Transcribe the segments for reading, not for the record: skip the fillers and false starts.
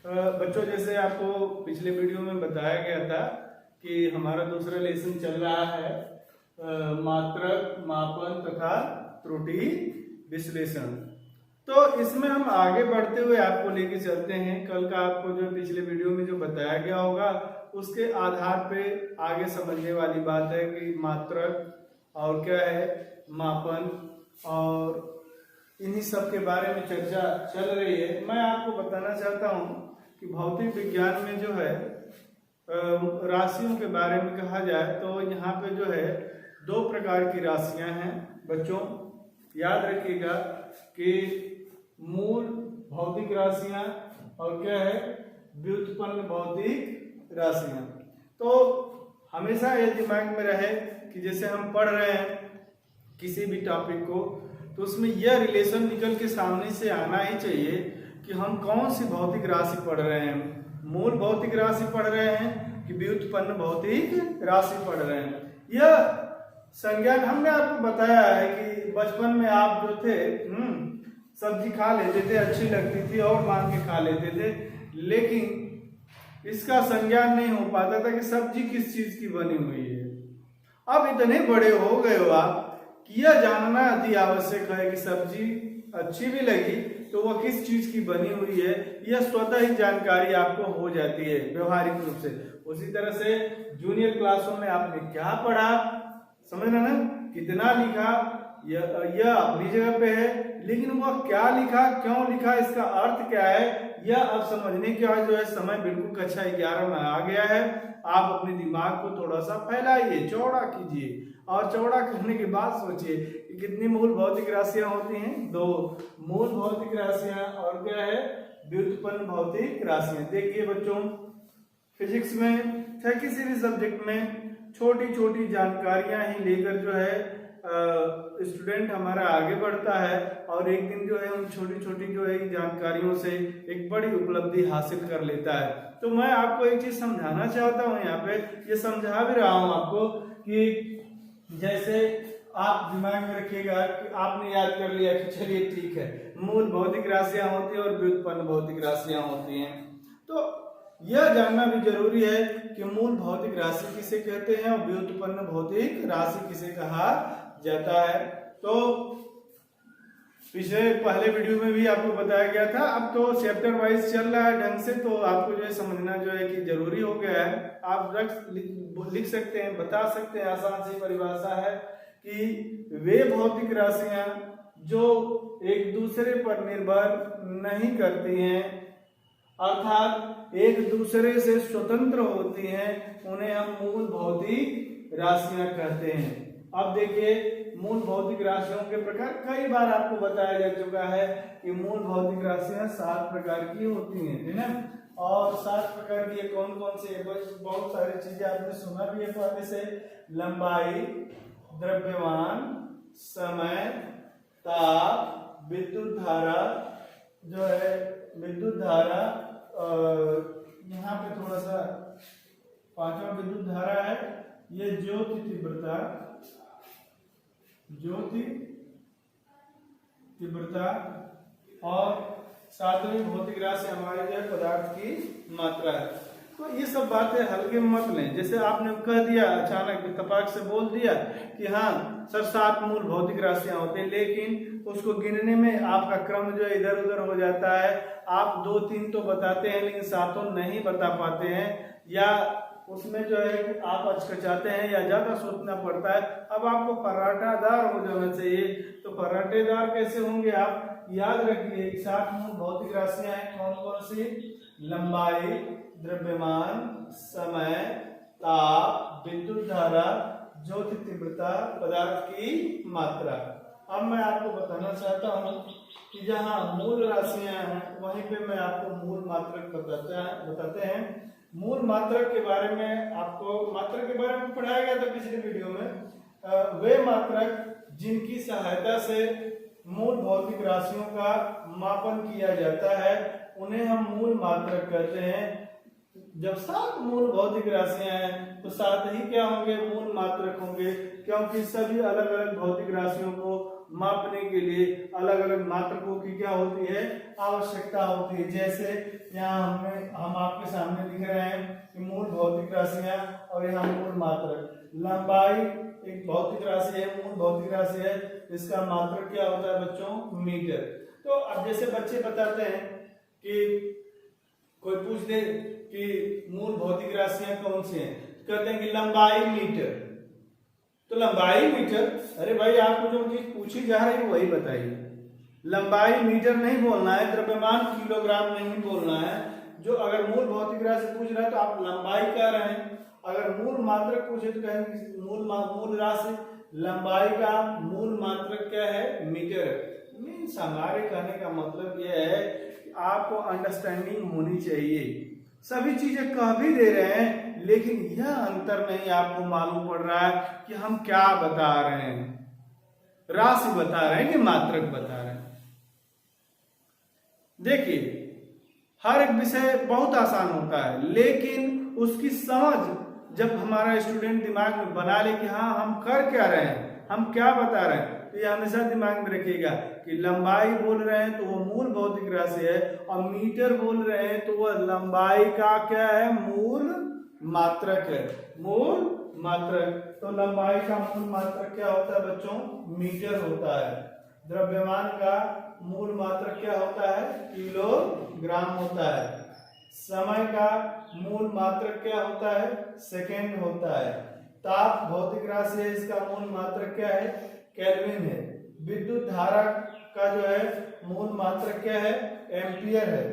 बच्चों जैसे आपको पिछले वीडियो में बताया गया था कि हमारा दूसरा लेसन चल रहा है मात्रक, मापन तथा त्रुटि विश्लेषण। तो इसमें हम आगे बढ़ते हुए आपको लेके चलते हैं। कल का आपको जो पिछले वीडियो में जो बताया गया होगा उसके आधार पे आगे समझने वाली बात है कि मात्रक और क्या है, मापन, और इन्हीं सब के बारे में चर्चा चल रही है। मैं आपको बताना चाहता हूँ कि भौतिक विज्ञान में जो है राशियों के बारे में कहा जाए तो यहाँ पे जो है दो प्रकार की राशियां हैं। बच्चों याद रखिएगा कि मूल भौतिक राशियां और क्या है, व्युत्पन्न भौतिक राशियां। तो हमेशा ये दिमाग में रहे कि जैसे हम पढ़ रहे हैं किसी भी टॉपिक को तो उसमें यह रिलेशन निकल के सामने से आना ही चाहिए कि हम कौन सी भौतिक राशि पढ़ रहे हैं, मूल भौतिक राशि पढ़ रहे हैं कि व्युत्पन्न भौतिक राशि पढ़ रहे हैं। यह संज्ञान हमने आपको बताया है कि बचपन में आप जो थे सब्जी खा लेते थे, अच्छी लगती थी और मांग के खा लेते थे, लेकिन इसका संज्ञान नहीं हो पाता था कि सब्जी किस चीज की बनी हुई है। अब इतने बड़े हो गए हो आप कि यह जानना अति आवश्यक है कि सब्जी अच्छी भी लगी तो वह किस चीज की बनी हुई है, यह स्वतः ही जानकारी आपको हो जाती है व्यवहारिक रूप से। उसी तरह से जूनियर क्लासों में आपने क्या पढ़ा, समझ रहे ना, कितना लिखा, यह अपनी जगह पे है, लेकिन वह क्या लिखा, क्यों लिखा, इसका अर्थ क्या है, यह अब समझने के बाद जो है समय बिल्कुल कक्षा 11 में आ गया है। आप अपने दिमाग को थोड़ा सा फैलाइए, चौड़ा कीजिए, और चौड़ा करने के बाद सोचिए कि कितनी मूल भौतिक राशियां होती हैं। दो मूल भौतिक राशियां और क्या है, व्युत्पन्न भौतिक राशियां। देखिए बच्चों, फिजिक्स में चाहे किसी भी सब्जेक्ट में छोटी छोटी जानकारियां ही लेकर जो है स्टूडेंट हमारा आगे बढ़ता है और एक दिन जो है उन छोटी छोटी जो है जानकारियों से एक बड़ी उपलब्धि हासिल कर लेता है। तो मैं आपको एक चीज समझाना चाहता हूँ, यहाँ पे ये समझा भी रहा हूँ आपको कि जैसे आप दिमाग में रखिएगा कि आपने याद कर लिया कि चलिए ठीक है, मूल भौतिक राशियां होती हैं और व्युत्पन्न भौतिक राशियां होती हैं। तो यह जानना भी जरूरी है कि मूल भौतिक राशि किसे कहते हैं और व्युत्पन्न भौतिक राशि किसे कहा जाता है। तो पिछले पहले वीडियो में भी आपको बताया गया था। अब तो चैप्टर वाइज चल रहा है ढंग से, तो आपको जो है समझना जो है कि जरूरी हो गया है। आप लिख सकते हैं, बता सकते हैं, आसान सी परिभाषा है कि वे भौतिक राशियां जो एक दूसरे पर निर्भर नहीं करती हैं, अर्थात एक दूसरे से स्वतंत्र होती हैं, उन्हें हम मूल भौतिक राशियां कहते हैं। अब देखिए, मूल भौतिक राशियों के प्रकार कई बार आपको बताया जा चुका है कि मूल भौतिक राशियां 7 प्रकार की होती हैं, है ना। और 7 प्रकार की कौन कौन सी है, बहुत सारी चीजें आपने सुना भी है पहले से। लंबाई, द्रव्यमान, समय, ताप, विद्युत धारा जो है, विद्युत धारा, यहाँ पे थोड़ा सा 5वां विद्युत धारा है, ये ज्योति तीव्रता, ज्योति तीव्रता, और 7वीं भौतिक राशि हमारे जो है पदार्थ की मात्रा है। तो ये सब बातें हल्के में मत लें। जैसे आपने कह दिया अचानक इत्तेफाक से बोल दिया कि हाँ सर 7 मूल भौतिक राशियां होती हैं, लेकिन उसको गिनने में आपका क्रम जो है इधर उधर हो जाता है। आप 2-3 तो बताते हैं लेकिन 7 नहीं बता पाते हैं, या उसमें जो है आप अचकचाते हैं या ज्यादा सोचना पड़ता है। अब आपको फर्राटादार हो जाना चाहिए। तो फर्राटेदार कैसे होंगे आप याद रखिए। 7 मूल भौतिक राशियां हैं, कौन कौन सी? लंबाई, द्रव्यमान, समय, ताप, विद्युत धारा, ज्योति तीव्रता, पदार्थ की मात्रा। अब मैं आपको बताना चाहता हूँ कि जहाँ मूल राशियां हैं वहीं पे मैं आपको मूल मात्रक बताते हैं। मूल मात्रक के बारे में आपको मात्रक के बारे में पढ़ाया गया था पिछले वीडियो में। वे मात्रक जिनकी सहायता से मूल भौतिक राशियों का मापन किया जाता है उन्हें हम मूल मात्रक कहते हैं। जब 7 मूल भौतिक राशियां हैं तो 7 ही क्या होंगे? मूल मात्रक होंगे, क्योंकि सभी अलग अलग भौतिक राशियों को मापने के लिए अलग अलग मात्रकों की क्या होती है, आवश्यकता होती है। जैसे यहाँ हम आपके सामने दिख रहे हैं कि मूल भौतिक राशियां और यहाँ मूल मात्रक। लंबाई एक भौतिक राशि है, मूल भौतिक राशि है, इसका मात्रक क्या होता है बच्चों, मीटर। तो अब जैसे बच्चे बताते हैं कि कोई पूछ दे कि मूल भौतिक राशियां कौन सी हैं, कहते हैं कि लंबाई मीटर। तो लंबाई मीटर, अरे भाई आपको जो चीज पूछी जा रही है वही बताइए। लंबाई मीटर नहीं बोलना है, द्रव्यमान किलोग्राम नहीं बोलना है। जो अगर मूल भौतिक राशि पूछ रहा है तो आप लंबाई कह रहे हैं, अगर मूल मात्रक पूछे तो कहेंगे मूल राशि। लंबाई का मूल मात्रक क्या है, मीटर। मीन्स हमारे कहने का मतलब यह है कि आपको अंडरस्टैंडिंग होनी चाहिए। सभी चीजें कह भी दे रहे हैं लेकिन यह अंतर नहीं आपको मालूम पड़ रहा है कि हम क्या बता रहे हैं, राशि बता रहे हैं कि मात्रक बता रहे हैं। देखिए हर एक विषय बहुत आसान होता है लेकिन उसकी समझ जब हमारा स्टूडेंट दिमाग में बना ले कि हाँ हम कर क्या रहे हैं, हम क्या बता रहे हैं, तो ये हमेशा दिमाग में रखिएगा कि लंबाई बोल रहे हैं तो वो मूल भौतिक राशि है और मीटर बोल रहे हैं तो वह लंबाई का क्या है, मूल मात्रक है, मूल मात्रक। तो लंबाई का मूल मात्रक क्या होता है बच्चों, मीटर होता है। द्रव्यमान का मूल मात्रक क्या होता है, किलोग्राम होता है। समय का मूल मात्रक क्या होता है, सेकेंड होता है। ताप भौतिक राशि है, इसका मूल मात्रक क्या है, केल्विन है। विद्युत धारा का जो है मूल मात्रक क्या है, एम्पियर है।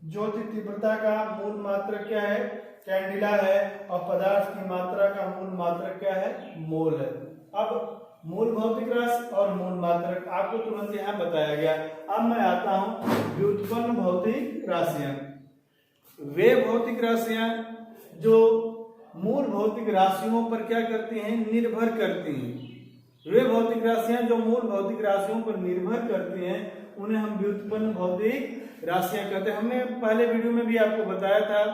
ज्योति तीव्रता का मूल मात्रक क्या है, कैंडिला है। और पदार्थ की मात्रा का मूल मात्रक क्या है, मोल है। अब मूल भौतिक राशि और मूल मात्रक आपको तुरंत यहाँ बताया गया। अब मैं आता हूँ व्युत्पन्न भौतिक राशियां। वे भौतिक राशियां जो मूल भौतिक राशियों पर क्या करती हैं, निर्भर करती हैं। वे भौतिक राशियां जो मूल भौतिक राशियों पर निर्भर करती हैं उन्हें हम व्युत्पन्न भौतिक राशियां कहते हैं। हमने पहले वीडियो में भी आपको बताया था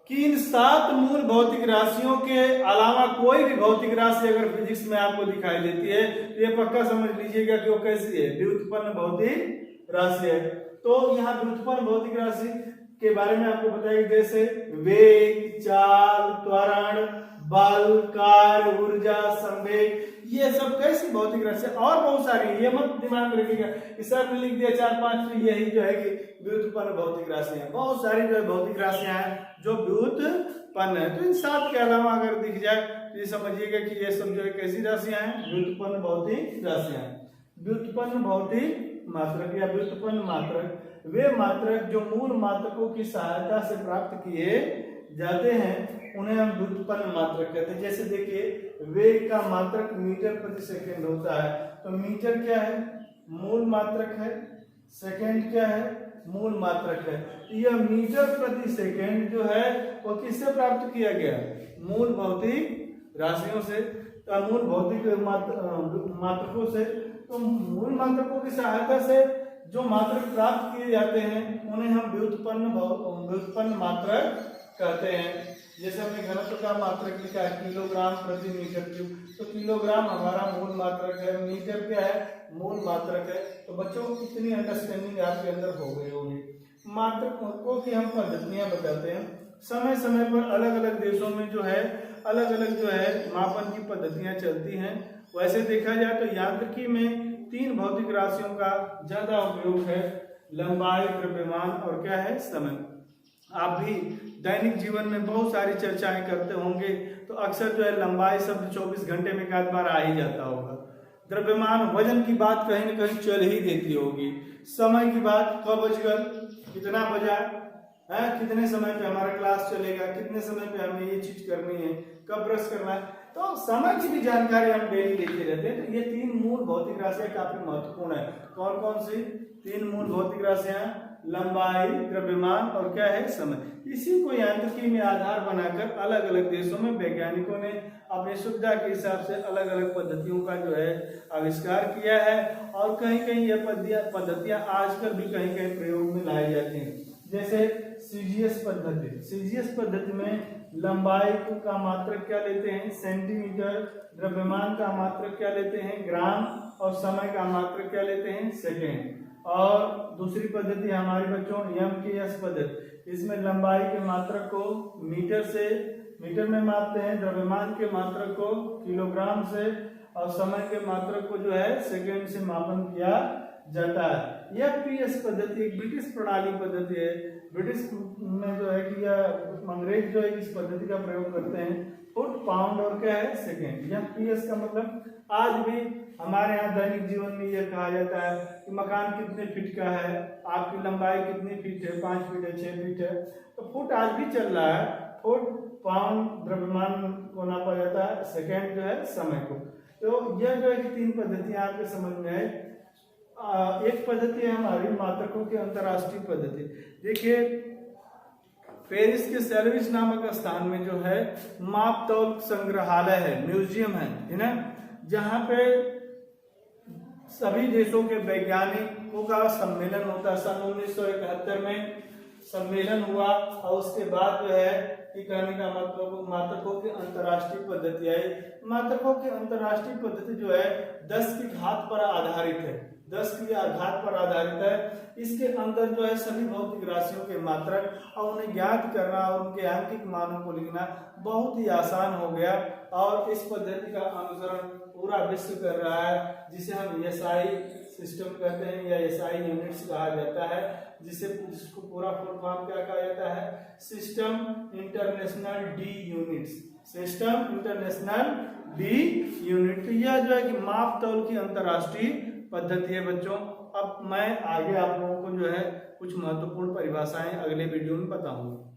कि इन 7 मूल भौतिक राशियों के अलावा कोई भी भौतिक राशि अगर फिजिक्स में आपको दिखाई देती है तो ये पक्का समझ लीजिएगा कि वो कैसी है, व्युत्पन्न भौतिक राशि है। तो यहाँ व्युत्पन्न भौतिक राशि के बारे में आपको बताया जैसे वेग, चाल, त्वरण, बल, कार्य, ऊर्जा, संवेग, ये सब कैसी भौतिक राशि और बहुत सारी, ये मत दिमाग में रखिएगा कि सर ने लिख दिया 4-5, तो यही जो है कि व्युत्पन्न भौतिक राशि है। बहुत सारी जो है भौतिक राशियां हैं जो व्युत्पन्न है। तो इन 7 के अलावा अगर दिख जाए तो ये समझिएगा कि ये सब जो है कैसी राशियां हैं, व्युत्पन्न भौतिक राशियां। व्युत्पन्न भौतिक मात्रक या व्युत्पन्न मात्रक वे मात्रक जो मूल मात्रकों की सहायता से प्राप्त किए जाते हैं उन्हें हम व्युत्पन्न मात्रक कहते हैं। जैसे देखिए वेग का मात्रक मीटर प्रति सेकंड होता है, तो मीटर क्या है, मूल मात्रक है। सेकंड क्या है, मूल मात्रक है। यह मीटर प्रति सेकंड जो है वो किससे प्राप्त किया गया, मूल भौतिक राशियों से, मूल भौतिक मात्रकों से। तो मूल मात्रकों की सहायता से जो मात्रक प्राप्त किए जाते हैं उन्हें हम व्युत्पन्न मात्रक कहते हैं। जैसे हमने घनत्व का मात्रक लिखा है किलोग्राम प्रति मीटर क्यूब, तो किलोग्राम हमारा मूल मात्रक है, मीटर क्या है, मूल मात्रक है। तो बच्चों इतनी अंडरस्टैंडिंग आपके अंदर हो गई होगी। मात्रकों की हम पद्धतियां बताते हैं। समय समय पर अलग अलग देशों में जो है अलग अलग जो है मापन की पद्धतियां चलती हैं। वैसे देखा जाए तो यांत्रिकी में 3 भौतिक राशियों का ज्यादा उपयोग है, लंबाई, द्रव्यमान और क्या है, समय। आप भी दैनिक जीवन में बहुत सारी चर्चाएं करते होंगे तो अक्सर जो है लंबाई शब्द 24 घंटे में एक बार आ ही जाता होगा। द्रव्यमान वजन की बात कहीं न कहीं चल ही देती होगी। समय की बात, कब बज गए, कितना बजा है, कितने समय पे हमारा क्लास चलेगा, कितने समय पे हमें ये चीज करनी है, कब ब्रश करना है, तो समय की भी जानकारी हम डेली लेते रहते हैं। तो ये 3 मूल भौतिक राशियां काफी महत्वपूर्ण है। कौन कौन सी 3 मूल भौतिक राशियां, लंबाई, द्रव्यमान और क्या है, समय। इसी को यांत्रिकी में आधार बनाकर अलग अलग देशों में वैज्ञानिकों ने अपनी सुविधा के हिसाब से अलग अलग पद्धतियों का जो है आविष्कार किया है। और कहीं कहीं ये पद्धतियां आजकल भी कहीं कहीं प्रयोग में लाई जाती हैं। जैसे सीजीएस पद्धति, सीजीएस पद्धति में लंबाई का मात्रक क्या लेते हैं सेंटीमीटर, द्रव्यमान का मात्रक क्या लेते हैं ग्राम, और समय का मात्रक क्या लेते हैं सेकेंड। और दूसरी पद्धति हमारे बच्चों एमकेएस पद्धति, इसमें लंबाई के मात्रक को मीटर में मापते हैं, द्रव्यमान के मात्रक को किलोग्राम से, और समय के मात्रक को जो है सेकेंड से मापन किया जाता है। यह पीएस पद्धति एक ब्रिटिश प्रणाली पद्धति है। ब्रिटिश में जो है कि यह अंग्रेज जो है इस पद्धति का प्रयोग करते हैं, फुट, पाउंड और क्या है सेकेंड। यह पीएस का मतलब आज भी हमारे यहाँ दैनिक जीवन में यह कहा जाता है कि मकान कितने फीट का है, आपकी लंबाई कितनी फीट है, 5 फीट है, 6 फीट है, तो फुट आज भी चल रहा है। फुट, पाउंड द्रव्यमान को नापा जाता है, सेकेंड जो है समय को। तो यह जो है कि 3 पद्धतियां आपके समझ में आए। एक पद्धति है हमारी मात्रकों की अंतरराष्ट्रीय पद्धति। देखिए पेरिस के सेल्विच नामक स्थान में जो है माप तौल संग्रहालय है, म्यूजियम है ना, जहाँ पे सभी देशों के वैज्ञानिकों का सम्मेलन होता है। सन 1971 में सम्मेलन हुआ और उसके बाद जो है कि कहने का मतलब मात्रकों की अंतरराष्ट्रीय पद्धति आई। मात्रकों की अंतरराष्ट्रीय पद्धति जो है 10 की घात पर आधारित है, 10 की घात पर आधारित है। इसके अंदर जो है सभी भौतिक राशियों के मात्रक और उन्हें ज्ञात करना और उनके आंकिक मानों को लिखना बहुत ही आसान हो गया। और इस पद्धति का अनुसरण पूरा विश्व कर रहा है, जिसे हम एसआई सिस्टम कहते हैं या एसआई यूनिट्स कहा जाता है, जिसको पूरा फुल फॉर्म क्या कहा जाता है system international D units, system international D unit. यह जो है कि माप तौल की अंतरराष्ट्रीय पद्धति है बच्चों। अब मैं आगे आप लोगों को जो है कुछ महत्वपूर्ण परिभाषाएं अगले वीडियो में बताऊंगा।